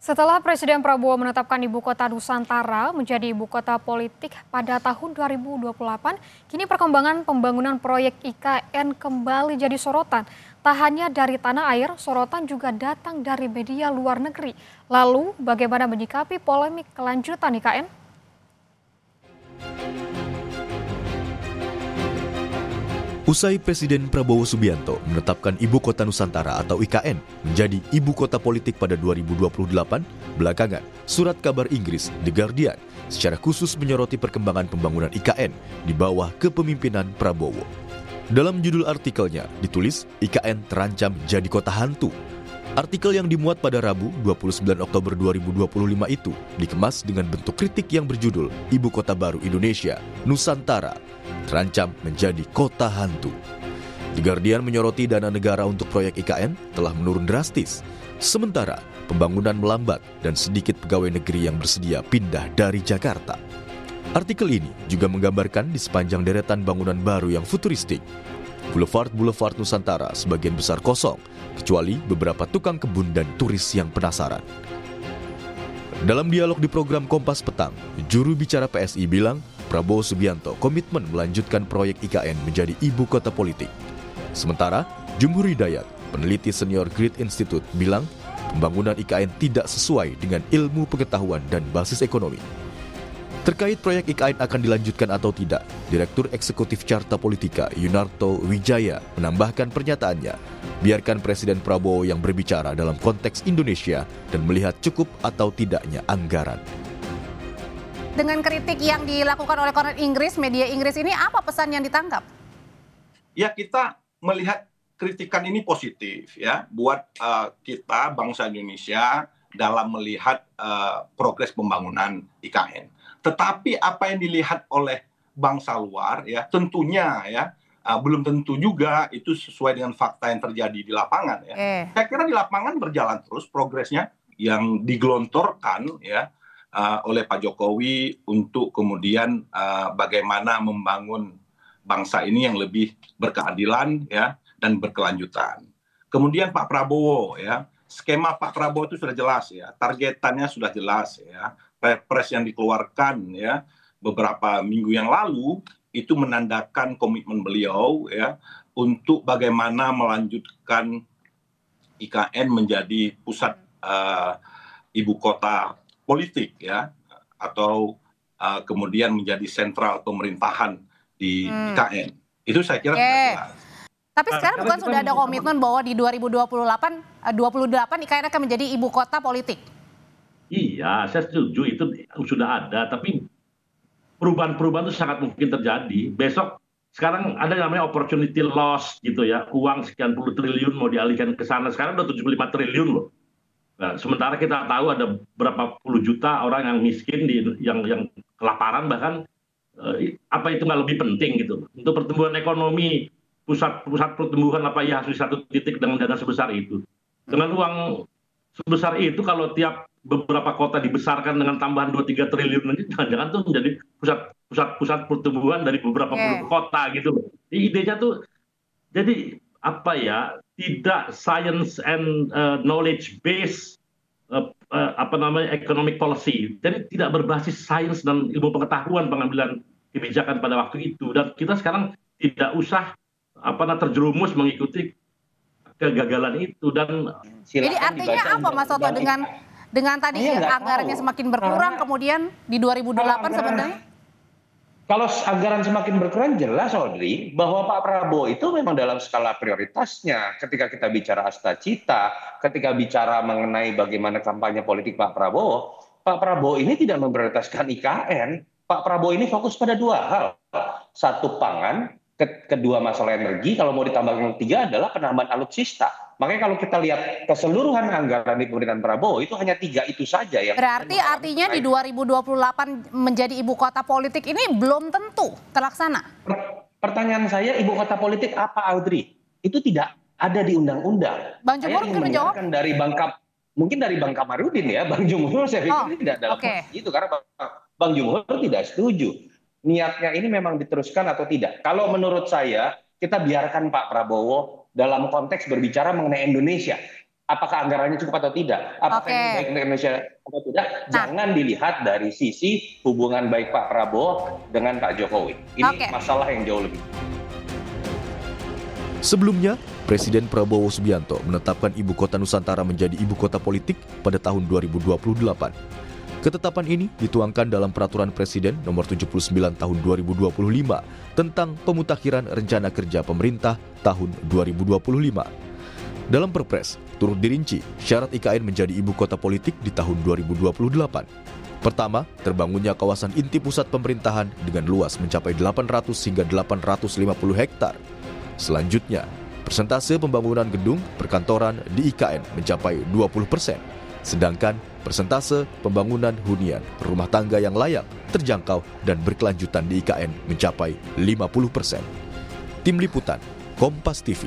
Setelah Presiden Prabowo menetapkan ibu kota Nusantara menjadi ibu kota politik pada tahun 2028, kini perkembangan pembangunan proyek IKN kembali jadi sorotan. Tak hanya dari tanah air, sorotan juga datang dari media luar negeri. Lalu, bagaimana menyikapi polemik kelanjutan IKN? Usai Presiden Prabowo Subianto menetapkan Ibu Kota Nusantara atau IKN menjadi Ibu Kota Politik pada 2028, belakangan surat kabar Inggris The Guardian secara khusus menyoroti perkembangan pembangunan IKN di bawah kepemimpinan Prabowo. Dalam judul artikelnya ditulis IKN terancam jadi kota hantu. Artikel yang dimuat pada Rabu 29 Oktober 2025 itu dikemas dengan bentuk kritik yang berjudul Ibu Kota Baru Indonesia, Nusantara, terancam menjadi kota hantu. The Guardian menyoroti dana negara untuk proyek IKN telah menurun drastis. Sementara pembangunan melambat dan sedikit pegawai negeri yang bersedia pindah dari Jakarta. Artikel ini juga menggambarkan di sepanjang deretan bangunan baru yang futuristik. Boulevard Nusantara sebagian besar kosong, kecuali beberapa tukang kebun dan turis yang penasaran. Dalam dialog di program Kompas Petang, juru bicara PSI bilang Prabowo Subianto komitmen melanjutkan proyek IKN menjadi ibu kota politik. Sementara Jumhur Hidayat, peneliti senior Grid Institute, bilang pembangunan IKN tidak sesuai dengan ilmu pengetahuan dan basis ekonomi. Terkait proyek IKN akan dilanjutkan atau tidak, Direktur Eksekutif Carta Politika Yunarto Wijaya menambahkan pernyataannya, biarkan Presiden Prabowo yang berbicara dalam konteks Indonesia dan melihat cukup atau tidaknya anggaran. Dengan kritik yang dilakukan oleh koran Inggris, media Inggris ini apa pesan yang ditangkap? Ya, kita melihat kritikan ini positif ya buat kita bangsa Indonesia dalam melihat progres pembangunan IKN. Tetapi apa yang dilihat oleh bangsa luar ya tentunya ya belum tentu juga itu sesuai dengan fakta yang terjadi di lapangan ya. Saya kira di lapangan berjalan terus progresnya yang digelontorkan ya oleh Pak Jokowi untuk kemudian bagaimana membangun bangsa ini yang lebih berkeadilan ya dan berkelanjutan. Kemudian Pak Prabowo ya, skema Pak Prabowo itu sudah jelas ya, targetannya sudah jelas ya. Perpres yang dikeluarkan ya beberapa minggu yang lalu itu menandakan komitmen beliau ya untuk bagaimana melanjutkan IKN menjadi pusat ibu kota politik ya atau kemudian menjadi sentral pemerintahan di IKN. Itu saya kira sudah jelas. Tapi sekarang bukan sudah ada komitmen bahwa di 2028 IKN akan menjadi ibu kota politik? Iya, saya setuju itu sudah ada, tapi perubahan-perubahan itu sangat mungkin terjadi. Besok, sekarang ada yang namanya opportunity loss gitu ya, uang sekian puluh triliun mau dialihkan ke sana, sekarang udah 75 triliun loh. Nah, sementara kita tahu ada berapa puluh juta orang yang miskin, yang kelaparan bahkan, apa itu nggak lebih penting gitu. Untuk pertumbuhan ekonomi, pusat pertumbuhan apa ya harus di satu titik dengan dana sebesar itu. Dengan uang sebesar itu kalau tiap beberapa kota dibesarkan dengan tambahan 2-3 triliun nanti jangan-jangan tuh menjadi pusat pertumbuhan dari beberapa puluh kota gitu loh. Idenya tuh jadi apa ya, tidak science and knowledge based economic policy. Jadi tidak berbasis sains dan ilmu pengetahuan pengambilan kebijakan pada waktu itu, dan kita sekarang tidak usah terjerumus mengikuti kegagalan itu. Dan jadi artinya apa Mas Toto dengan tadi anggarannya semakin berkurang kemudian di 2008 sebenarnya? Kalau anggaran semakin berkurang jelas Audrey bahwa Pak Prabowo itu memang dalam skala prioritasnya ketika kita bicara Astacita, ketika bicara mengenai bagaimana kampanye politik Pak Prabowo ini tidak memprioritaskan IKN. Pak Prabowo ini fokus pada dua hal. Satu pangan, kedua masalah energi, kalau mau ditambah yang ketiga adalah penambahan alutsista. Makanya kalau kita lihat keseluruhan anggaran di pemerintahan Prabowo itu hanya 3 itu saja yang. Berarti artinya di 2028 menjadi ibu kota politik ini belum tentu terlaksana. Pertanyaan saya, ibu kota politik apa Audrey? Itu tidak ada di undang-undang. Bang Jumhur mungkin menjawab. Mungkin dari Bang Kamarudin ya, Bang Jumhur saya pikir tidak dalam posisi itu karena Bang Jumhur tidak setuju. Niatnya ini memang diteruskan atau tidak. Kalau menurut saya, kita biarkan Pak Prabowo dalam konteks berbicara mengenai Indonesia. apakah anggarannya cukup atau tidak, apakah ini baik untuk Indonesia atau tidak, jangan dilihat dari sisi hubungan baik Pak Prabowo dengan Pak Jokowi. Ini masalah yang jauh lebih. Sebelumnya, Presiden Prabowo Subianto menetapkan Ibu Kota Nusantara menjadi Ibu Kota Politik pada tahun 2028. Ketetapan ini dituangkan dalam Peraturan Presiden Nomor 79 Tahun 2025 tentang pemutakhiran rencana kerja pemerintah tahun 2025. Dalam Perpres, turut dirinci syarat IKN menjadi Ibu Kota Politik di tahun 2028. Pertama, terbangunnya kawasan inti pusat pemerintahan dengan luas mencapai 800 hingga 850 hektar. Selanjutnya, persentase pembangunan gedung perkantoran di IKN mencapai 20%. Sedangkan persentase pembangunan hunian rumah tangga yang layak, terjangkau, dan berkelanjutan di IKN mencapai 50%. Tim Liputan, Kompas TV.